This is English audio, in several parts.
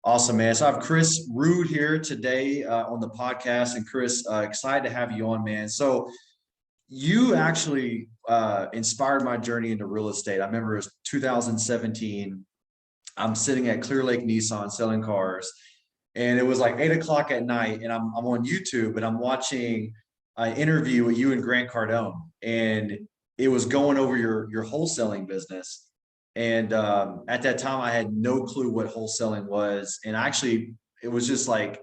Awesome, man. So I have Chris Rude here today on the podcast. And Chris, excited to have you on, man. So you actually inspired my journey into real estate. I remember it was 2017. I'm sitting at Clear Lake Nissan selling cars, and it was like 8 o'clock at night, and I'm on YouTube and I'm watching an interview with you and Grant Cardone, and it was going over your wholesaling business. And at that time, I had no clue what wholesaling was, and actually, it was just like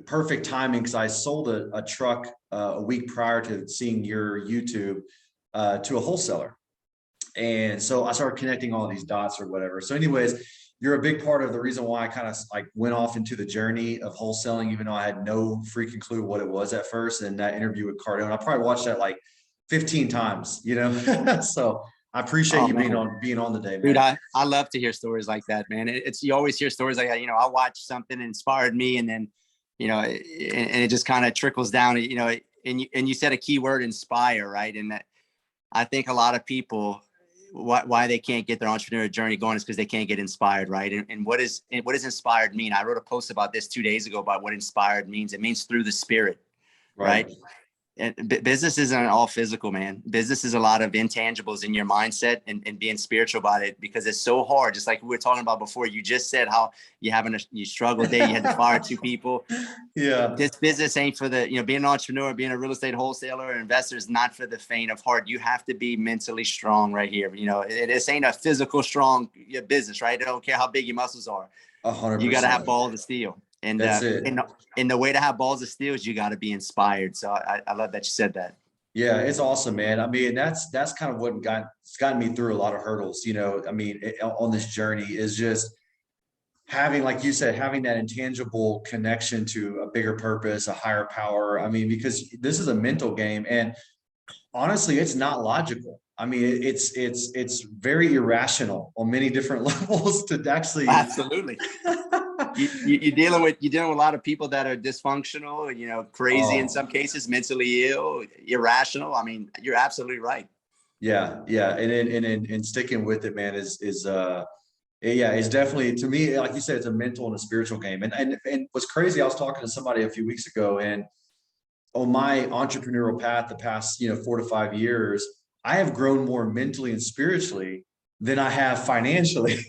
perfect timing because I sold a truck a week prior to seeing your YouTube to a wholesaler. And so I started connecting all these dots or whatever. So, anyways, you're a big part of the reason why I kind of like went off into the journey of wholesaling, even though I had no freaking clue what it was at first. And that interview with Cardone, I probably watched that like 15 times, you know. So I appreciate Oh you man, being on today, dude, man. I love to hear stories like that, man. It's you always hear stories like that. I watched something inspired me, and then and it just kind of trickles down. And you said a key word, inspire, right? And that I think a lot of people why they can't get their entrepreneurial journey going is because they can't get inspired, right? And what does inspired mean? I wrote a post about this 2 days ago about what inspired means. It means through the spirit, Right. right? And business isn't all physical, man. Business is a lot of intangibles in your mindset and being spiritual about it, because it's so hard. Just like we were talking about before, you just said how you struggled day, you had to fire two people. Yeah. This business ain't for the, being an entrepreneur, being a real estate wholesaler or investor is not for the faint of heart. You have to be mentally strong right here. This ain't a physical strong business, right? I don't care how big your muscles are. 100%. You got to have balls of steel. And That's it. and the way to have balls of steel is you got to be inspired. So I love that you said that. Yeah, it's awesome, man. I mean, that's kind of it's gotten me through a lot of hurdles. I mean, on this journey is just having, like you said, having that intangible connection to a bigger purpose, a higher power. I mean, because this is a mental game, and honestly, it's not logical. I mean, it's very irrational on many different levels to actually. Absolutely. You're dealing with a lot of people that are dysfunctional, crazy in some cases, mentally ill, irrational. I mean, you're absolutely right. Yeah, yeah, and sticking with it, man, yeah, it's definitely, to me, like you said, it's a mental and a spiritual game. And what's crazy, I was talking to somebody a few weeks ago, and on my entrepreneurial path, the past 4 to 5 years, I have grown more mentally and spiritually than I have financially.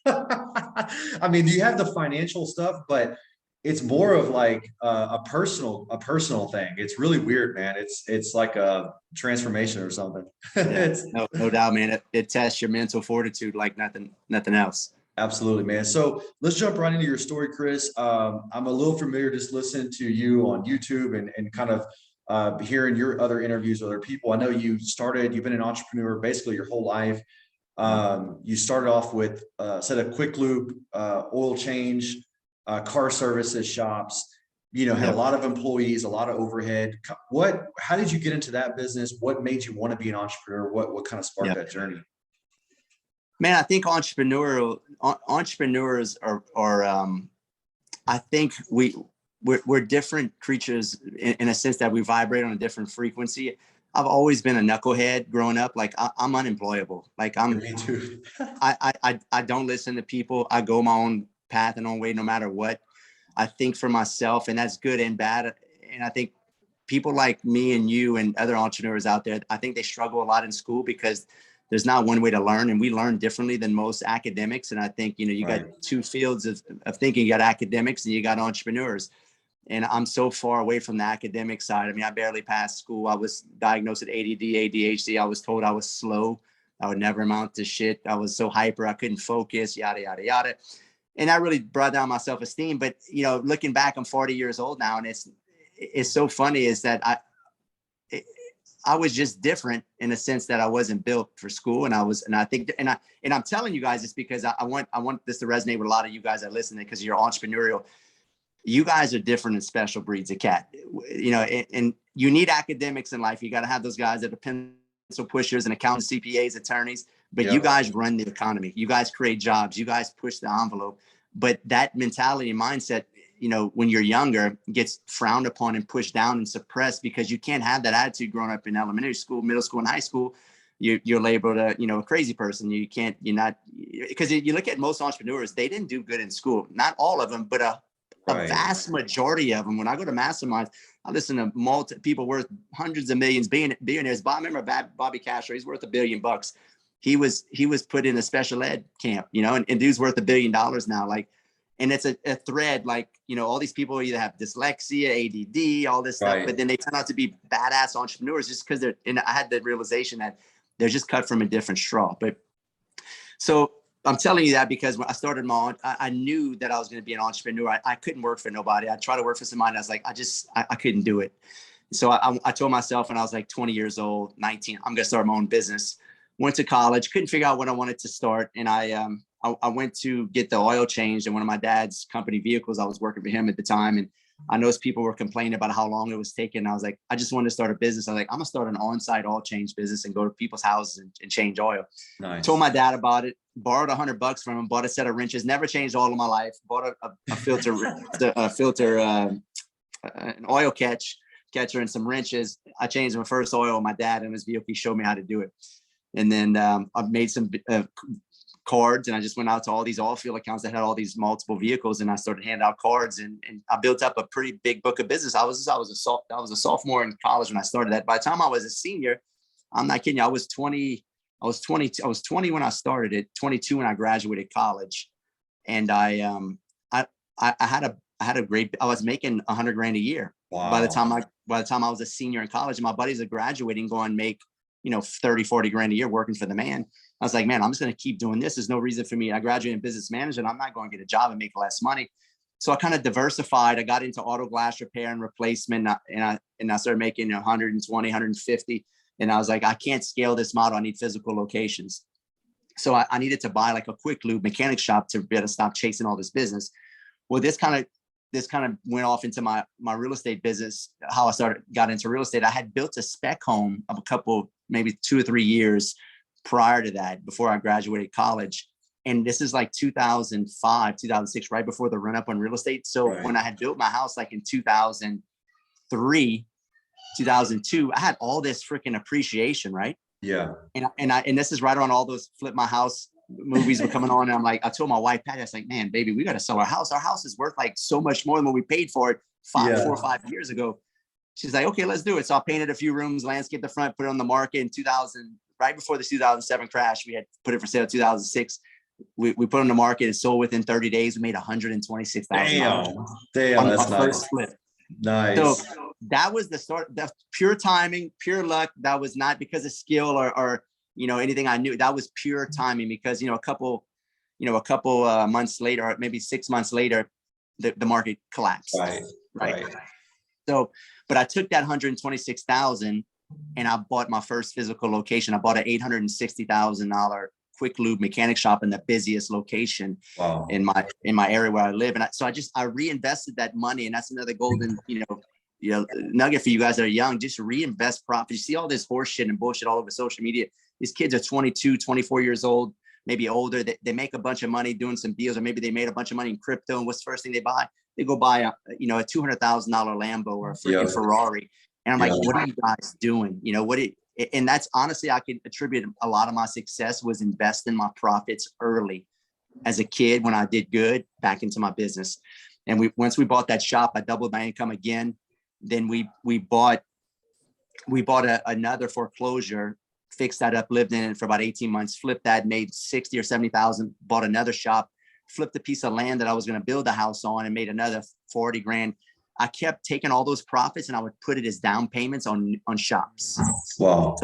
I mean, you have the financial stuff, but it's more of like a personal thing. It's really weird, man. It's like a transformation or something. Yeah, It's no doubt, man. It tests your mental fortitude like nothing else. absolutely, man. So let's jump right into your story, Chris. I'm a little familiar just listening to you on YouTube and kind of hearing your other interviews with other people. I know you've been an entrepreneur basically your whole life. You started off with said a quick lube, oil change, car services shops, had a lot of employees, a lot of overhead. How did you get into that business? What made you want to be an entrepreneur? What kind of sparked that journey? Man, I think entrepreneurs are I think we're different creatures in a sense that we vibrate on a different frequency. I've always been a knucklehead growing up. Like I'm unemployable. Like Me too. I don't listen to people. I go my own path and own way, no matter what. I think for myself, and that's good and bad. And I think people like me and you and other entrepreneurs out there, I think they struggle a lot in school because there's not one way to learn, and we learn differently than most academics. And I think, you got two fields of thinking. You got academics and you got entrepreneurs. And I'm so far away from the academic side. I mean, I barely passed school. I was diagnosed with ADD, ADHD. I was told I was slow. I would never amount to shit. I was so hyper. I couldn't focus, yada, yada, yada. And that really brought down my self-esteem. But, looking back, I'm 40 years old now. And it's so funny is that I was just different in a sense that I wasn't built for school. And I'm telling you guys this because I want this to resonate with a lot of you guys that listen, because you're entrepreneurial. You guys are different and special breeds of cat, and you need academics in life. You got to have those guys that are pencil pushers and accountants, CPAs, attorneys, but you guys run the economy. You guys create jobs. You guys push the envelope. But that mentality and mindset, when you're younger, gets frowned upon and pushed down and suppressed because you can't have that attitude growing up in elementary school, middle school, and high school, you're labeled a crazy person. You're not, because you look at most entrepreneurs, they didn't do good in school. Not all of them, but a vast majority of them. When I go to masterminds, I listen to people worth hundreds of millions, billionaires. I remember Bobby Castro, he's worth $1 billion. He was put in a special ed camp, and dude's worth $1 billion now. Like, and it's a thread, like, all these people either have dyslexia, ADD, all this stuff, but then they turn out to be badass entrepreneurs just because I had the realization that they're just cut from a different straw. But so I'm telling you that because when I started I knew that I was going to be an entrepreneur. I couldn't work for nobody. I tried to work for somebody. I was like, I couldn't do it. So I told myself when I was like 20 years old, 19, I'm going to start my own business. Went to college, couldn't figure out what I wanted to start. And I went to get the oil changed in one of my dad's company vehicles. I was working for him at the time. And I noticed people were complaining about how long it was taking. I was like, I just wanted to start a business. I was like, I'm gonna start an on-site oil change business and go to people's houses and change oil. Nice. Told my dad about it, borrowed $100 from him, bought a set of wrenches, never changed oil in my life, bought a filter, an oil catcher and some wrenches. I changed my first oil with my dad in his vehicle. He showed me how to do it. And then I made some cards, and I just went out to all these oil field accounts that had all these multiple vehicles, and I started handing out cards, and I built up a pretty big book of business. I was a sophomore in college when I started that. By the time I was a senior, I'm not kidding you, I was 20 when I started it, 22 when I graduated college, and I was making $100,000 a year. Wow. By the time I was a senior in college, and my buddies are graduating, going make 30, 40 grand a year working for the man. I was like, man, I'm just going to keep doing this. There's no reason for me. I graduated in business management. I'm not going to get a job and make less money. So I kind of diversified. I got into auto glass repair and replacement, and I started making 120, 150. And I was like, I can't scale this model. I need physical locations. So I needed to buy like a quick lube mechanic shop to be able to stop chasing all this business. Well, this kind of went off into my real estate business. How I got into real estate. I had built a spec home of maybe 2 or 3 years prior to that, before I graduated college. And this is like 2005, 2006, right before the run up on real estate. So when I had built my house, like in 2003, 2002, I had all this freaking appreciation, right? Yeah. And this is right around all those Flip My House movies were coming on. And I'm like, I told my wife, Patty, I was like, man, baby, we got to sell our house. Our house is worth like so much more than what we paid for it 4 or 5 years ago. She's like, okay, let's do it. So I painted a few rooms, landscaped the front, put it on the market in 2000, right before the 2007 crash. We had put it for sale in 2006. We put it on the market. It sold within 30 days. We made $126,000. Damn, that's nice. First flip. Nice. So that was the start. That's pure timing, pure luck. That was not because of skill or anything I knew. That was pure timing because a couple months later, or maybe 6 months later, the market collapsed. Right. So, but I took that $126,000 and I bought my first physical location. I bought an $860,000 quick lube mechanic shop in the busiest location in my area where I live. And I reinvested that money, and that's another golden, nugget for you guys that are young. Just reinvest profit. You see all this horse shit and bullshit all over social media. These kids are 22, 24 years old, maybe older. They make a bunch of money doing some deals, or maybe they made a bunch of money in crypto. And what's the first thing they buy? They go buy a $200,000 Lambo or a freaking Ferrari. And I'm like, what are you guys doing? And that's honestly, I can attribute a lot of my success was investing my profits early as a kid when I did good back into my business. And once we bought that shop, I doubled my income again. Then we bought another foreclosure, fixed that up, lived in it for about 18 months, flipped that, made 60 or 70,000, bought another shop, flipped a piece of land that I was going to build a house on and made another 40 grand. I kept taking all those profits and I would put it as down payments on shops. Wow.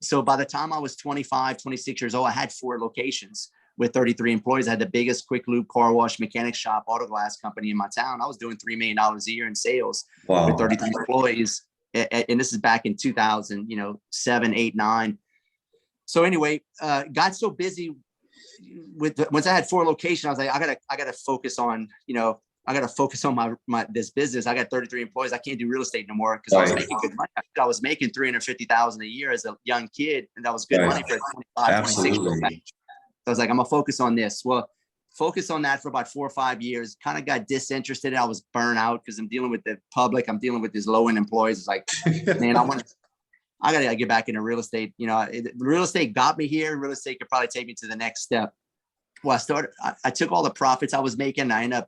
So by the time I was 25, 26 years old, I had 4 locations with 33 employees. I had the biggest quick lube car wash, mechanic shop, auto glass company in my town. I was doing $3 million a year in sales with 33 employees. And this is back in 2007, 8, 9. So anyway, got so busy once I had 4 locations, I was like, I gotta focus on, I got to focus on this business. I got 33 employees. I can't do real estate no more because I was making good money. I was making $350,000 a year as a young kid, and that was good money for a 25, 26 year old. So I was like, I'm gonna focus on this. Well, focused on that for about 4 or 5 years. Kind of got disinterested. I was burnt out because I'm dealing with the public. I'm dealing with these low end employees. It's like, man, I got to get back into real estate. You know, real estate got me here. Real estate could probably take me to the next step. Well, I took all the profits I was making. I ended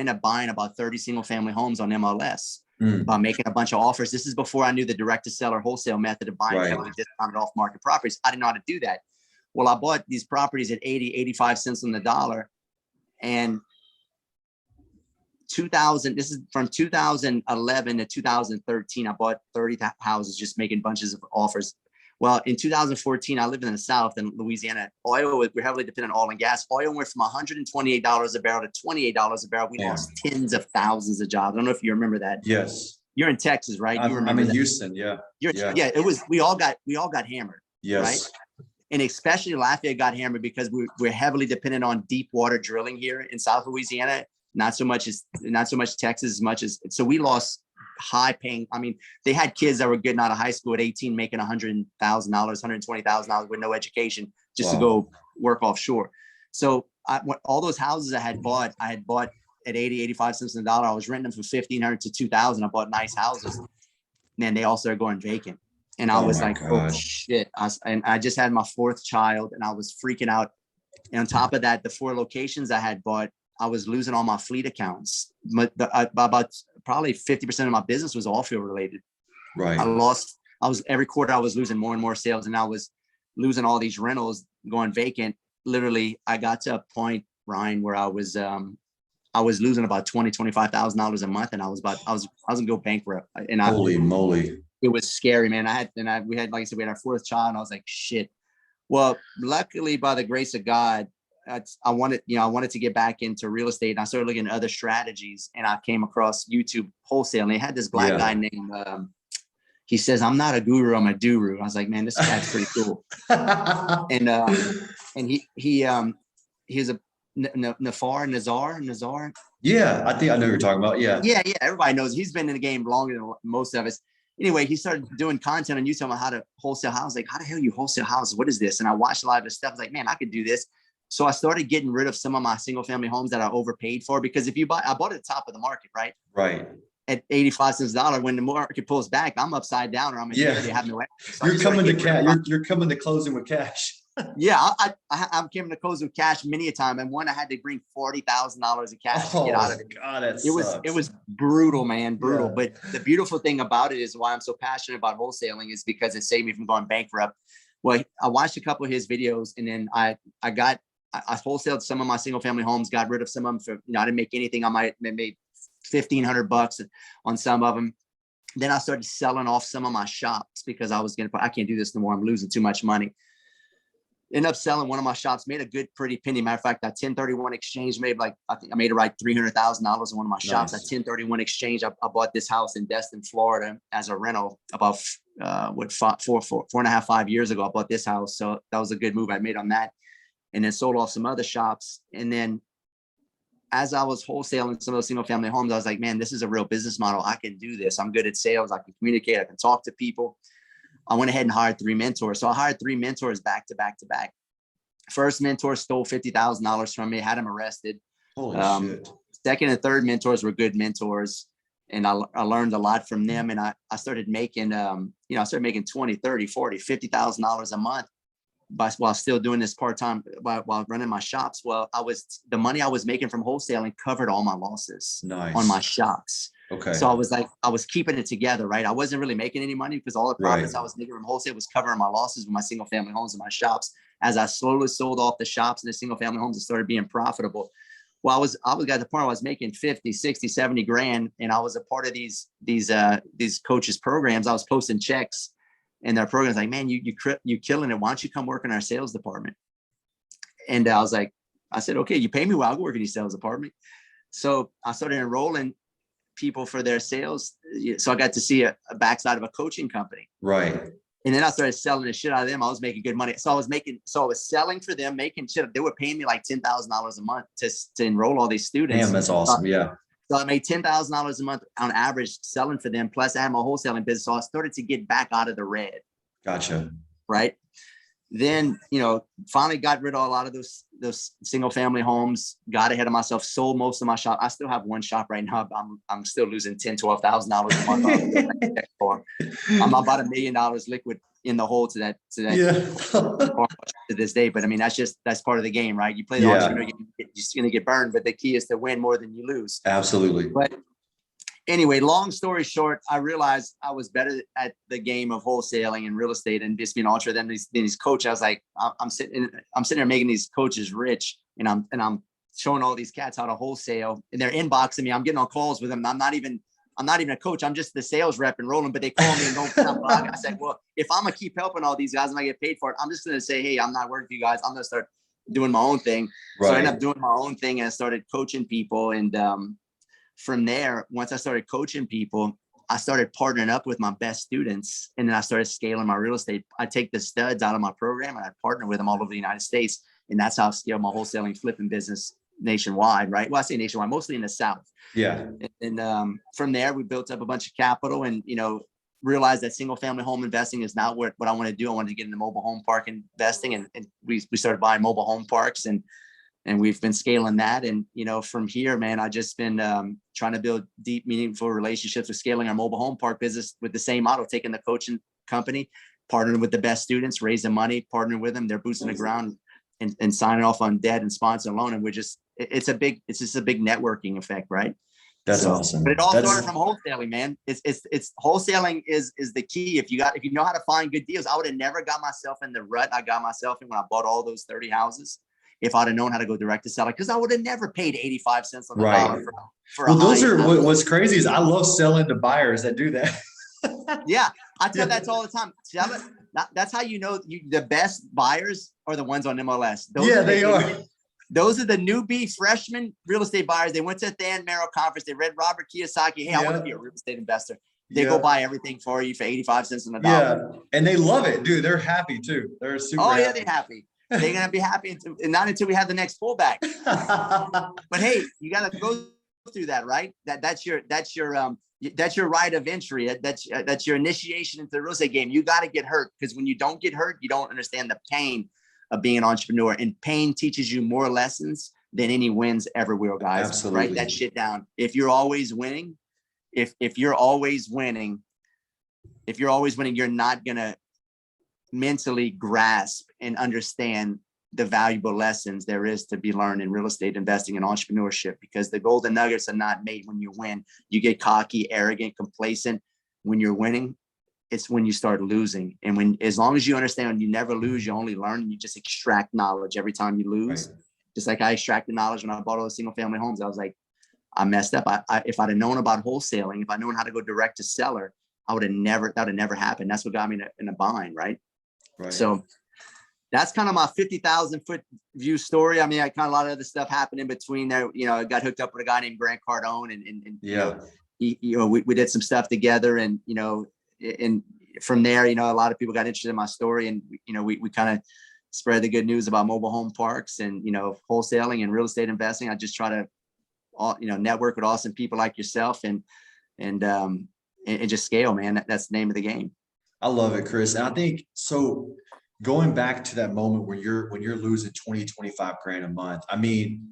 up buying about 30 single family homes on MLS by making a bunch of offers. This is before I knew the direct to seller wholesale method of buying heavily discounted off market properties. I didn't know how to do that. Well, I bought these properties at 80, 85 cents on the dollar. And 2000, this is from 2011 to 2013. I bought 30 houses, just making bunches of offers. Well, in 2014, I lived in the South in Louisiana. Oil, we're heavily dependent on oil and gas. Oil went from $128 a barrel to $28 a barrel. We lost tens of thousands of jobs. I don't know if you remember that. Yes. You're in Texas, right? You remember I'm in that. Houston. Yeah. Yeah. It was, we all got hammered. Yes. Right. And especially Lafayette got hammered because we're heavily dependent on deep water drilling here in South Louisiana. Not so much Texas as much as, so we lost high paying. I mean, they had kids that were getting out of high school at 18, making $100,000, $120,000 with no education just to go work offshore. So all those houses I had bought at 80, 85 cents on the dollar. I was renting them for $1,500 to $2,000. I bought nice houses. And then they all started going vacant. And I was like, oh shit. I just had my fourth child and I was freaking out. And on top of that, the 4 locations I had bought, I was losing all my fleet accounts. About probably 50% of my business was oil field related. Right. Every quarter I was losing more and more sales, and I was losing all these rentals going vacant. Literally, I got to a point, Ryan, where I was losing about $25,000 a month, and I was gonna go bankrupt. And holy moly, it was scary, man. We had, like I said, we had our 4th child, and I was like, shit. Well, luckily, by the grace of God, I wanted to get back into real estate, and I started looking at other strategies, and I came across YouTube wholesale, and they had this black guy named, he says, I'm not a guru, I'm a duru. I was like, man, this guy's pretty cool. And he's a Nazar. Yeah. I think I know who you're talking about. Yeah. Yeah. Everybody knows he's been in the game longer than most of us. Anyway, he started doing content on YouTube on how to wholesale houses. Like, how the hell you wholesale houses? What is this? And I watched a lot of his stuff. I was like, man, I could do this. So I started getting rid of some of my single family homes that I overpaid for, because I bought at the top of the market, right? Right. At 85 cents a dollar. When the market pulls back, I'm upside down, or I'm in here, they have no equity. So you're coming to closing with cash. Yeah, I'm coming to close with cash many a time. And one, I had to bring $40,000 of cash to get out of it. God, it was brutal, man, brutal. Yeah. But the beautiful thing about it is why I'm so passionate about wholesaling is because it saved me from going bankrupt. Well, I watched a couple of his videos, and then I wholesaled some of my single family homes, got rid of some of them for, I didn't make anything. I might have made $1,500 on some of them. Then I started selling off some of my shops because I can't do this no more. I'm losing too much money. Ended up selling one of my shops, made a good, pretty penny. Matter of fact, that 1031 exchange made I think I made it right $300,000 in one of my shops. That 1031 exchange, I bought this house in Destin, Florida as a rental about 4.5 years ago. I bought this house. So that was a good move I made on that. And then sold off some other shops. And then as I was wholesaling some of those single family homes, I was like, man, this is a real business model. I can do this. I'm good at sales. I can communicate. I can talk to people. I went ahead and hired 3 mentors. So I hired 3 mentors back to back to back. First mentor stole $50,000 from me, had him arrested. Holy shit. Second and third mentors were good mentors. And I learned a lot from them. And I started making, I started making $20, $30, $40, $50,000 a month while still doing this part-time while running my shops. Well, the money I was making from wholesaling covered all my losses on my shops. Okay. So I was keeping it together, right? I wasn't really making any money because all the profits I was making from wholesale was covering my losses with my single family homes and my shops. As I slowly sold off the shops and the single family homes, it started being profitable. Well, I was got to the point where I was making 50, 60, 70 grand. And I was a part of these coaches programs. I was posting checks and their programs like, man, you killing it. Why don't you come work in our sales department? And I said, okay, you pay me well, I'll go work in your sales department. So I started enrolling people for their sales. So I got to see a backside of a coaching company. Right. And then I started selling the shit out of them. I was making good money. So I was selling for them, making shit. They were paying me like $10,000 a month to enroll all these students. Damn, that's awesome. Yeah. So I made $10,000 a month on average selling for them. Plus I had my wholesaling business. So I started to get back out of the red. Gotcha. Right. then, finally got rid of a lot of those single family homes, got ahead of myself, sold most of my shop. I still have one shop right now. I'm still losing $10,000-$12,000 a month on it. I'm about $1 million liquid in the hole to that to this day. But I mean, that's part of the game, right? You play the entrepreneur game, you're just going to get burned, but the key is to win more than you lose. Absolutely. But anyway, long story short, I realized I was better at the game of wholesaling and real estate and just being an entrepreneur than these coaches. I was like, I'm sitting there making these coaches rich, and I'm showing all these cats how to wholesale, and they're inboxing me. I'm getting on calls with them. I'm not even a coach. I'm just the sales rep and rolling, but they call me and don't blog. I said, well, if I'm gonna keep helping all these guys and I get paid for it, I'm just gonna say, hey, I'm not working for you guys. I'm gonna start doing my own thing. Right. So I ended up doing my own thing, and I started coaching people. And from there, once I started coaching people, I started partnering up with my best students, and then I started scaling my real estate. I take the studs out of my program and I partner with them all over the United States. And that's how I scaled my wholesaling flipping business nationwide, right? Well, I say nationwide, mostly in the South. Yeah. And from there, we built up a bunch of capital and, realized that single family home investing is not what I want to do. I wanted to get into mobile home park investing, and we started buying mobile home parks, and we've been scaling that. And, from here, man, I just been trying to build deep, meaningful relationships with scaling our mobile home park business with the same model, taking the coaching company, partnering with the best students, raising money, partnering with them, they're boosting the ground and signing off on debt and sponsor loan. And it's just a big networking effect, right? That's awesome. But it all started from wholesaling, man. It's wholesaling is the key. If you know how to find good deals, I would have never got myself in the rut I got myself in when I bought all those 30 houses. If I'd have known how to go direct to seller, because I would have never paid 85 cents on the dollar for those are what's crazy is I love selling to buyers that do that. Yeah, I tell that all the time. That's how the best buyers are the ones on MLS. They are. Those are the newbie freshman real estate buyers. They went to the Dan Merrill conference. They read Robert Kiyosaki. Hey, I want to be a real estate investor. They go buy everything for you for 85 cents on the dollar. Yeah, and they love it, dude. They're happy too. They're super happy. Yeah, they're happy. They're going to be happy not until we have the next pullback. But hey, you got to go through that, right? That's your right of entry. That's your initiation into the real estate game. You got to get hurt, because when you don't get hurt, you don't understand the pain of being an entrepreneur, and pain teaches you more lessons than any wins ever will, guys. Absolutely. Write that shit down. If you're always winning, if you're always winning, you're not going to mentally grasp and understand the valuable lessons there is to be learned in real estate investing and entrepreneurship, because the golden nuggets are not made when you win. You get cocky, arrogant, complacent when you're winning. It's when you start losing. And as long as you understand you never lose, you only learn, and you just extract knowledge every time you lose. Right. Just like I extracted knowledge when I bought all the single family homes. I was like, I messed up. If I'd have known about wholesaling, if I'd known how to go direct to seller, that would have never happened. That's what got me in a bind. Right. So that's kind of my 50,000 foot view story. I mean, I kind of a lot of other stuff happened in between there. I got hooked up with a guy named Grant Cardone, and we did some stuff together, and and from there, a lot of people got interested in my story, and we kind of spread the good news about mobile home parks and wholesaling and real estate investing. I just try to network with awesome people like yourself and just scale, man. That's the name of the game. I love it, Chris. And I think so. Going back to that moment when you're losing 20, 25 grand a month. I mean,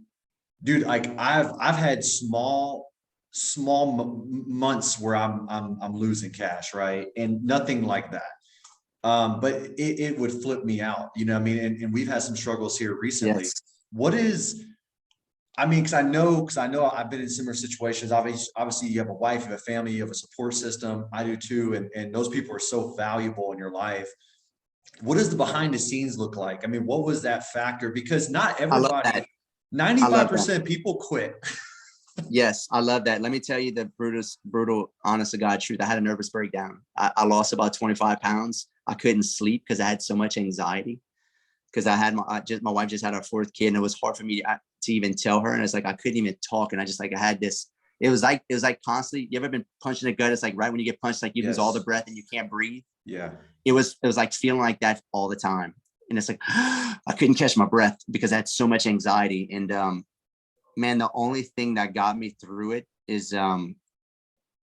dude, like I've had small months where I'm losing cash, right? And nothing like that. But it would flip me out, what I mean? And we've had some struggles here recently. Yes. Because I know I've been in similar situations. Obviously you have a wife, you have a family, you have a support system. I do too. And those people are so valuable in your life. What does the behind the scenes look like? I mean, what was that factor? Because not everybody, 95% people quit. Yes, I love that. Let me tell you the brutal, honest to God truth. I had a nervous breakdown. I lost about 25 pounds. I couldn't sleep because I had so much anxiety. Because I had my wife just had our fourth kid, and it was hard for me to even tell her. And it's like I couldn't even talk, and I had this. It was like constantly. You ever been punched in the gut? It's like right when you get punched, like you lose all the breath and you can't breathe. Yeah. It was like feeling like that all the time, and it's like I couldn't catch my breath because I had so much anxiety. And man, the only thing that got me through it is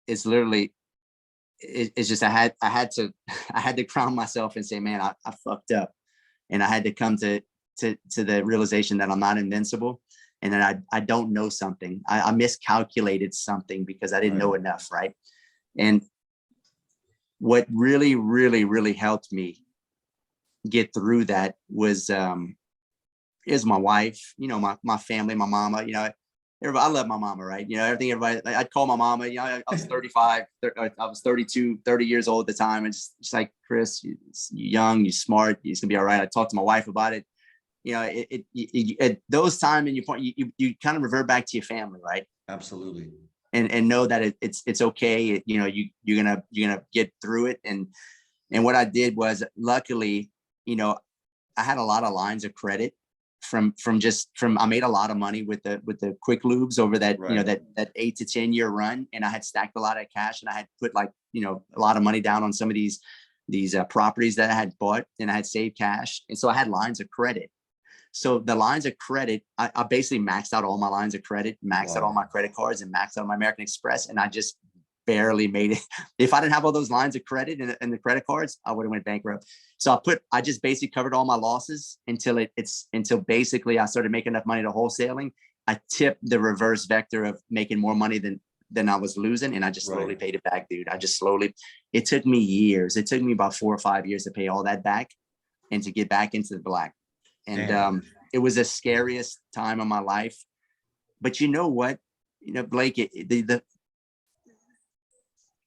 literally it's just I had to ground myself and say, man, I fucked up. And I had to come to the realization that I'm not invincible, and that I don't know something. I miscalculated something because I didn't know enough, right? And what really, really, really helped me get through that was is my wife, my family, my mama. Everybody, I love my mama, right? Everybody, I'd call my mama. I was 35, I was 32, 30 years old at the time. And it's like, Chris, you're young, you're smart, it's gonna be all right. I talked to my wife about it. At those times, and you kind of revert back to your family, right? Absolutely. And know that it's okay. You're gonna get through it. And what I did was, luckily, I had a lot of lines of credit from I made a lot of money with the quick lubes over that, that 8 to 10 year run. And I had stacked a lot of cash, and I had put a lot of money down on some of these properties that I had bought, and I had saved cash. And so I had lines of credit. So the lines of credit, I basically maxed out all my lines of credit, maxed out all my credit cards, and maxed out my American Express. And I just barely made it. If I didn't have all those lines of credit and the credit cards, I would have went bankrupt. So I just basically covered all my losses until basically I started making enough money to wholesaling. I tipped the reverse vector of making more money than I was losing. And I just slowly paid it back, dude. It took me years. It took me about 4 or 5 years to pay all that back and to get back into the black. And it was the scariest time of my life. But you know what, Blake,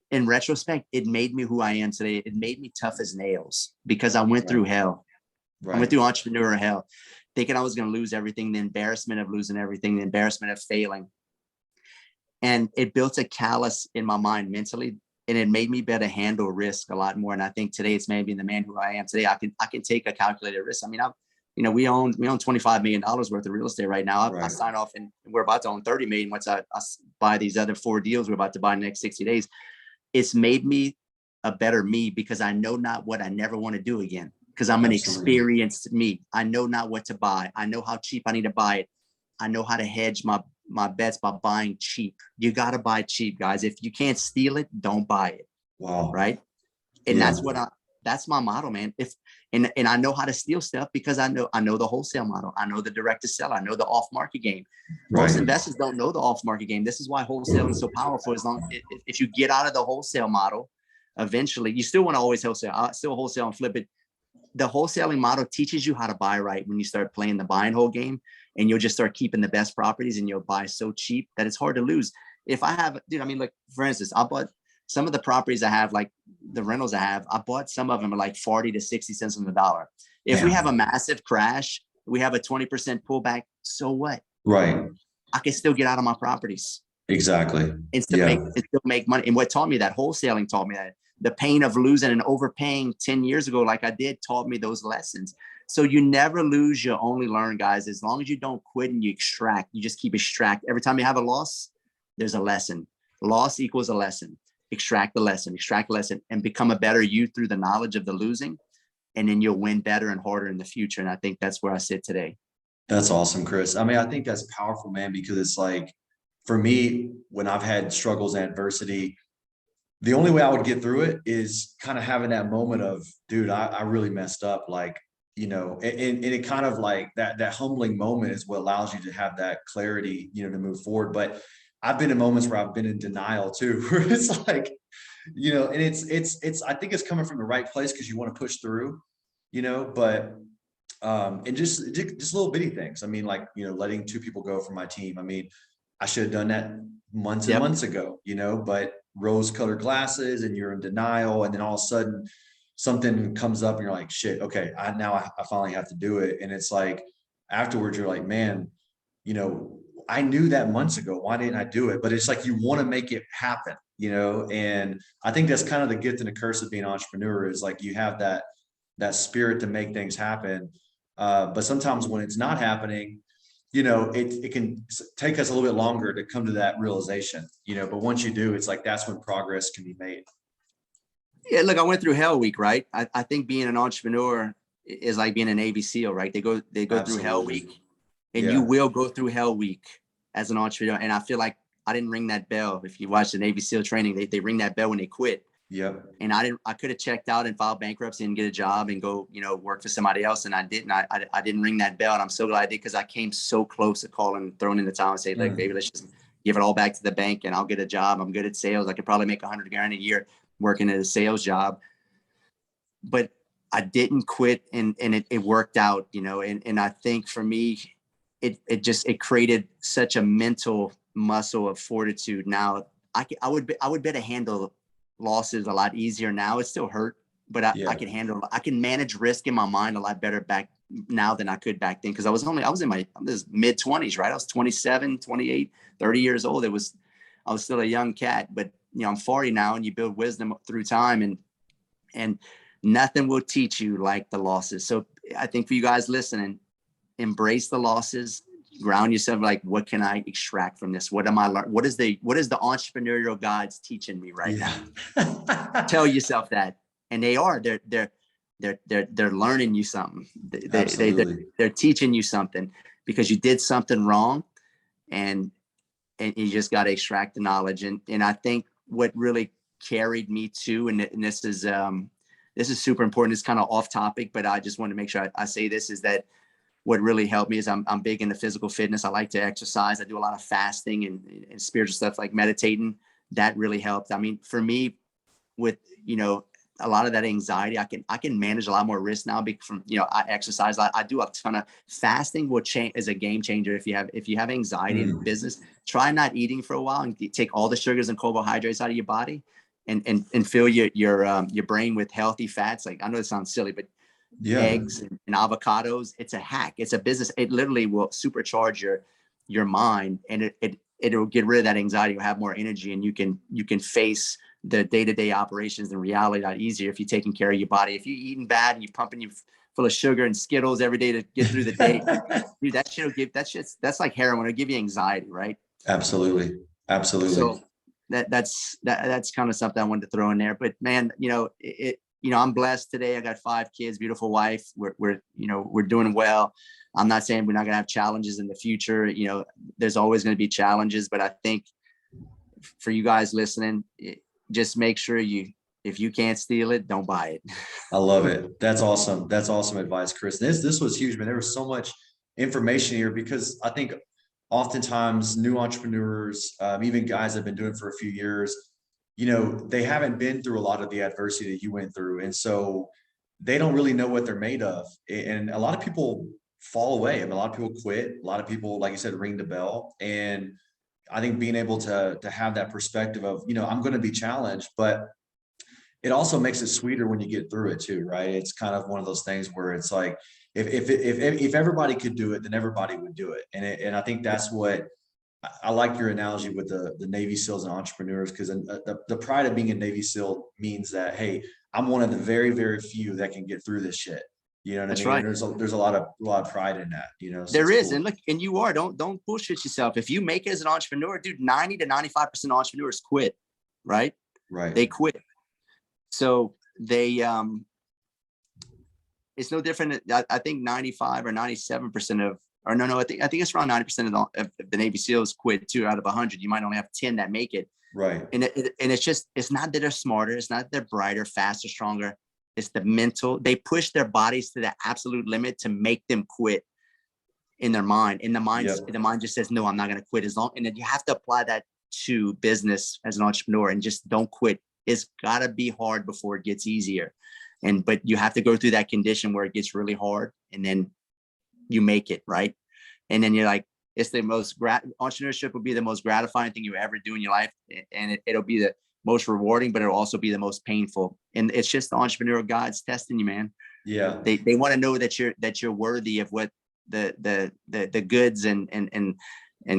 in retrospect, it made me who I am today. It made me tough as nails because I went through hell. I went through entrepreneur hell, thinking I was going to lose everything, the embarrassment of losing everything, the embarrassment of failing. And it built a callus in my mind mentally, and it made me better handle risk a lot more. And I think today it's made me the man who I am today. I can take a calculated risk. I mean, we own $25 million worth of real estate right now. I sign off, and we're about to own 30 million once I buy these other 4 deals we're about to buy in the next 60 days. It's made me a better me because I know not what I never want to do again, because I'm an experienced me. I know not what to buy. I know how cheap I need to buy it. I know how to hedge my bets by buying cheap. You got to buy cheap, guys. If you can't steal it, don't buy it. Wow. Right. And that's my model, man. And I know how to steal stuff because I know the wholesale model. I know the direct to sell. I know the off market game. Most investors don't know the off market game. This is why wholesaling is so powerful. If you get out of the wholesale model, eventually you still want to always wholesale. I still wholesale and flip it. The wholesaling model teaches you how to buy right when you start playing the buy and hold game, and you'll just start keeping the best properties, and you'll buy so cheap that it's hard to lose. If I have, dude, I mean, like, for instance, I bought some of the properties I have, like the rentals I have, I bought some of them at like 40 to 60 cents on the dollar. If we have a massive crash, we have a 20% pullback. So what? Right. I can still get out of my properties. Exactly. And still make money. And what taught me that, wholesaling taught me that. The pain of losing and overpaying 10 years ago, like I did, taught me those lessons. So you never lose, you only learn, guys. As long as you don't quit and you extract, you just keep extract. Every time you have a loss, there's a lesson. Loss equals a lesson. Extract the lesson, and become a better you through the knowledge of the losing. And then you'll win better and harder in the future. And I think that's where I sit today. That's awesome, Chris. I mean, I think that's powerful, man, because it's like, for me, when I've had struggles and adversity, the only way I would get through it is kind of having that moment of, dude, I really messed up. Like, and it kind of like that humbling moment is what allows you to have that clarity, to move forward. But I've been in moments where I've been in denial too, where it's like, and it's, I think it's coming from the right place because you want to push through, but, and just little bitty things. I mean, like, letting 2 people go from my team. I mean, I should have done that months and months ago, but rose-colored glasses, and you're in denial. And then all of a sudden something comes up and you're like, shit, okay, I finally have to do it. And it's like, afterwards, you're like, man, I knew that months ago. Why didn't I do it? But it's like, you want to make it happen, and I think that's kind of the gift and the curse of being an entrepreneur, is like, you have that spirit to make things happen. But sometimes when it's not happening, it can take us a little bit longer to come to that realization, but once you do, it's like, that's when progress can be made. Yeah. Look, I went through hell week, right? I think being an entrepreneur is like being a Navy SEAL, right? They go through hell week, and you will go through hell week as an entrepreneur. And I feel like I didn't ring that bell. If you watch the Navy SEAL training, they ring that bell when they quit. Yep. And I could have checked out and filed bankruptcy and get a job and go, work for somebody else. And I didn't. I didn't ring that bell. And I'm so glad I did, because I came so close to calling, throwing in the towel and say, look, baby, let's just give it all back to the bank and I'll get a job. I'm good at sales. I could probably make $100 grand a year working at a sales job. But I didn't quit, and it worked out, and I think for me, it created such a mental muscle of fortitude. Now I would be able to handle losses a lot easier now. It still hurt, but I can manage risk in my mind a lot better back now than I could back then. Cause I was in my mid 20s, right? I was 27, 28, 30 years old. I was still a young cat, but I'm 40 now, and you build wisdom through time, and nothing will teach you like the losses. So I think for you guys listening, embrace the losses, ground yourself. Like, what can I extract from this? What am I learning? What is the entrepreneurial gods teaching me right now? Tell yourself that. And they're learning you something. They're teaching you something, because you did something wrong, and you just got to extract the knowledge. And I think what really carried me too, and this is super important. It's kind of off topic, but I just want to make sure I say this, is that what really helped me is I'm big into physical fitness. I like to exercise. I do a lot of fasting and spiritual stuff like meditating. That really helped. I mean, for me, with, a lot of that anxiety, I can manage a lot more risk now because I exercise. I do a ton of fasting, will change as a game changer. If you have anxiety in business, try not eating for a while and take all the sugars and carbohydrates out of your body, and fill your brain with healthy fats. Like, I know it sounds silly, but eggs and avocados, it's a hack. It's a business. It literally will supercharge your mind, and it'll get rid of that anxiety. You'll have more energy, and you can face the day-to-day operations and reality a lot easier if you're taking care of your body. If you're eating bad and you're pumping you full of sugar and Skittles every day to get through the day, dude, that's like heroin. It'll give you anxiety, right? Absolutely. So that's kind of something I wanted to throw in there. But man, I'm blessed today. I got 5 kids, beautiful wife. We're doing well. I'm not saying we're not gonna have challenges in the future. There's always going to be challenges, but I think for you guys listening, just make sure if you can't steal it, don't buy it. I love it. That's awesome. That's awesome advice, Chris. This was huge, man. There was so much information here, because I think oftentimes new entrepreneurs, even guys that have been doing it for a few years, they haven't been through a lot of the adversity that you went through. And so they don't really know what they're made of. And a lot of people fall away. I mean, a lot of people quit. A lot of people, like you said, ring the bell. And I think being able to have that perspective of, I'm going to be challenged, but it also makes it sweeter when you get through it too, right? It's kind of one of those things where it's like, if everybody could do it, then everybody would do it. And I think that's what I like your analogy with the Navy SEALs and entrepreneurs, because the pride of being a Navy SEAL means that, hey, I'm one of the very, very few that can get through this shit. You know what That's I mean? right. There's a lot of pride in that, So there is. cool. And look, and you are, don't bullshit yourself. If you make it as an entrepreneur, dude, 90 to 95% of entrepreneurs quit, right? Right. They quit. So they, it's no different. I think 95 or 97% I think it's around 90% of the Navy SEALs quit too out of 100. You might only have 10 that make it. Right. And it's not that they're smarter. It's not that they're brighter, faster, stronger. It's the mental. They push their bodies to the absolute limit to make them quit in their mind. And the mind just says, no, I'm not going to quit and then you have to apply that to business as an entrepreneur, and just don't quit. It's gotta be hard before it gets easier. But you have to go through that condition where it gets really hard, and then you make it, right? And then you're like, it's the most entrepreneurship will be the most gratifying thing you ever do in your life. And it'll be the most rewarding, but it'll also be the most painful. And it's just the entrepreneurial gods testing you, man. Yeah. They want to know that you're worthy of what the goods and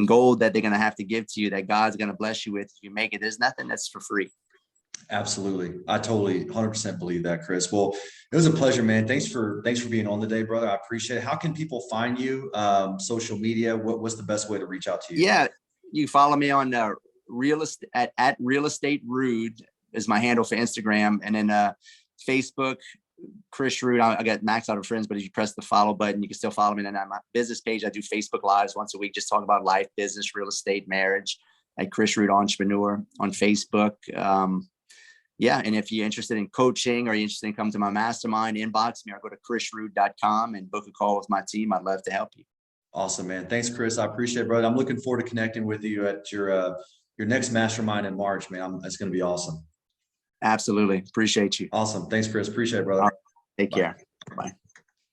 gold that they're going to have to give to you, that God's going to bless you with. If you make it, there's nothing that's for free. Absolutely. I totally 100% believe that, Chris. Well, it was a pleasure, man. Thanks for being on today, brother. I appreciate it. How can people find you? Social media, what's the best way to reach out to you? Yeah. You follow me on real estate at Real Estate Rude is my handle for Instagram. And then Facebook, Chris Rude. I got maxed out of friends, but if you press the follow button, you can still follow me. And then on my business page, I do Facebook Lives once a week, just talk about life, business, real estate, marriage, at Chris Rude Entrepreneur on Facebook. yeah. And if you're interested in coaching or you're interested in coming to my mastermind, inbox me or go to chrisrood.com and book a call with my team. I'd love to help you. Awesome, man. Thanks, Chris. I appreciate it, brother. I'm looking forward to connecting with you at your next mastermind in March, man. It's going to be awesome. Absolutely. Appreciate you. Awesome. Thanks, Chris. Appreciate it, brother. All right. Take Bye. care. Bye.